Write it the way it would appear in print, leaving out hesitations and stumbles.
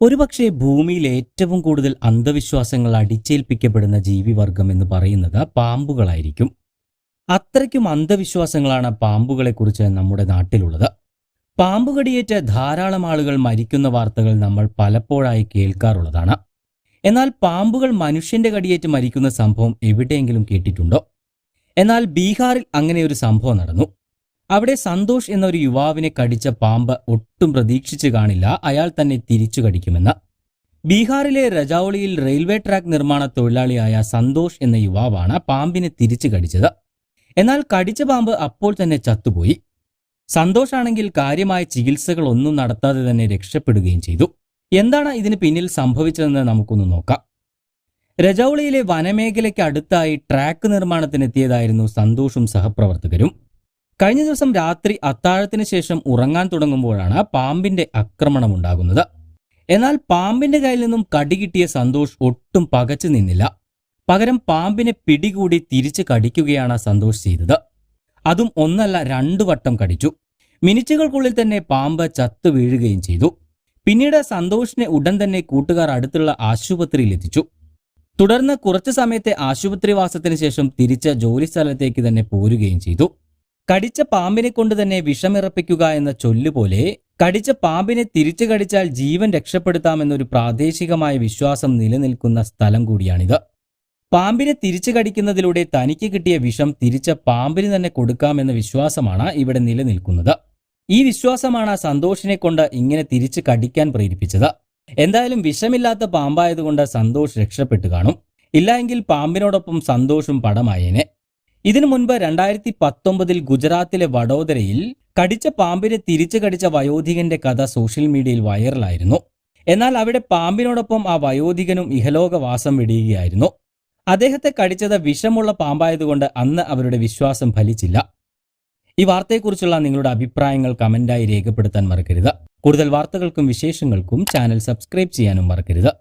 ഒരുപക്ഷെ ഭൂമിയിൽ ഏറ്റവും കൂടുതൽ അന്ധവിശ്വാസങ്ങൾ അടിച്ചേൽപ്പിക്കപ്പെടുന്ന ജീവിവർഗം എന്ന് പറയുന്നത് പാമ്പുകളായിരിക്കും. അത്രയ്ക്കും അന്ധവിശ്വാസങ്ങളാണ് പാമ്പുകളെക്കുറിച്ച് നമ്മുടെ നാട്ടിലുള്ളത്. പാമ്പുകടിയേറ്റ് ധാരാളം ആളുകൾ മരിക്കുന്ന വാർത്തകൾ നമ്മൾ പലപ്പോഴായി കേൾക്കാറുള്ളതാണ്. എന്നാൽ പാമ്പുകൾ മനുഷ്യന്റെ കടിയേറ്റ് മരിക്കുന്ന സംഭവം എവിടെയെങ്കിലും കേട്ടിട്ടുണ്ടോ? എന്നാൽ ബീഹാറിൽ അങ്ങനെയൊരു സംഭവം നടന്നു. അവിടെ സന്തോഷ് എന്നൊരു യുവാവിനെ കടിച്ച പാമ്പ് ഒട്ടും പ്രതീക്ഷിച്ചു കാണില്ല അയാൾ തന്നെ തിരിച്ചു കടിക്കുമെന്ന്. ബീഹാറിലെ രജൌളിയിൽ റെയിൽവേ ട്രാക്ക് നിർമ്മാണ തൊഴിലാളിയായ സന്തോഷ് എന്ന യുവാവാണ് പാമ്പിനെ തിരിച്ചു കടിച്ചത്. എന്നാൽ കടിച്ച പാമ്പ് അപ്പോൾ തന്നെ ചത്തുപോയി. സന്തോഷാണെങ്കിൽ കാര്യമായ ചികിത്സകളൊന്നും നടത്താതെ തന്നെ രക്ഷപ്പെടുകയും ചെയ്തു. എന്താണ് ഇതിന് പിന്നിൽ സംഭവിച്ചതെന്ന് നമുക്കൊന്ന് നോക്കാം. രജൌളിയിലെ വനമേഖലയ്ക്ക് അടുത്തായി ട്രാക്ക് നിർമ്മാണത്തിനെത്തിയതായിരുന്നു സന്തോഷും സഹപ്രവർത്തകരും. കഴിഞ്ഞ ദിവസം രാത്രി അത്താഴത്തിന് ശേഷം ഉറങ്ങാൻ തുടങ്ങുമ്പോഴാണ് പാമ്പിന്റെ ആക്രമണമുണ്ടാകുന്നത്. എന്നാൽ പാമ്പിന്റെ കയ്യിൽ നിന്നും കടി കിട്ടിയ സന്തോഷ് ഒട്ടും പകച്ചു നിന്നില്ല. പകരം പാമ്പിനെ പിടികൂടി തിരിച്ചു കടിക്കുകയാണ് സന്തോഷ് ചെയ്തത്. അതും ഒന്നല്ല 2 വട്ടം കടിച്ചു. മിനിറ്റുകൾക്കുള്ളിൽ തന്നെ പാമ്പ് ചത്തു വീഴുകയും ചെയ്തു. പിന്നീട് സന്തോഷിനെ ഉടൻ തന്നെ കൂട്ടുകാർ അടുത്തുള്ള ആശുപത്രിയിൽ എത്തിച്ചു. തുടർന്ന് കുറച്ചു സമയത്തെ ആശുപത്രിവാസത്തിന് ശേഷം തിരിച്ച് ജോലിസ്ഥലത്തേക്ക് തന്നെ പോരുകയും ചെയ്തു. കടിച്ച പാമ്പിനെ കൊണ്ട് തന്നെ വിഷമിറപ്പിക്കുക എന്ന ചൊല്ലുപോലെ കടിച്ച പാമ്പിനെ തിരിച്ചു കടിച്ചാൽ ജീവൻ രക്ഷപ്പെടുത്താമെന്നൊരു പ്രാദേശികമായ വിശ്വാസം നിലനിൽക്കുന്ന സ്ഥലം കൂടിയാണിത്. പാമ്പിനെ തിരിച്ചു കടിക്കുന്നതിലൂടെ തനിക്ക് കിട്ടിയ വിഷം തിരിച്ച പാമ്പിന് തന്നെ കൊടുക്കാമെന്ന വിശ്വാസമാണ് ഇവിടെ നിലനിൽക്കുന്നത്. ഈ വിശ്വാസമാണ് സന്തോഷിനെ കൊണ്ട് ഇങ്ങനെ തിരിച്ചു കടിക്കാൻ പ്രേരിപ്പിച്ചത്. എന്തായാലും വിഷമില്ലാത്ത പാമ്പായതുകൊണ്ട് സന്തോഷ് രക്ഷപ്പെട്ടു കാണും. ഇല്ലായെങ്കിൽ പാമ്പിനോടൊപ്പം സന്തോഷും പടമായേനെ. ഇതിനു മുൻപ് 2019 ഗുജറാത്തിലെ വഡോദരയിൽ കടിച്ച പാമ്പിനെ തിരിച്ചു കടിച്ച വയോധികന്റെ കഥ സോഷ്യൽ മീഡിയയിൽ വൈറലായിരുന്നു. എന്നാൽ അവിടെ പാമ്പിനോടൊപ്പം ആ വയോധികനും ഇഹലോകവാസം വെടിയുകയായിരുന്നു. അദ്ദേഹത്തെ കടിച്ചത് വിഷമുള്ള പാമ്പായതുകൊണ്ട് അന്ന് അവരുടെ വിശ്വാസം ഫലിച്ചില്ല. ഈ വാർത്തയെക്കുറിച്ചുള്ള നിങ്ങളുടെ അഭിപ്രായങ്ങൾ കമന്റായി രേഖപ്പെടുത്താൻ മറക്കരുത്. കൂടുതൽ വാർത്തകൾക്കും വിശേഷങ്ങൾക്കും ചാനൽ സബ്സ്ക്രൈബ് ചെയ്യാനും മറക്കരുത്.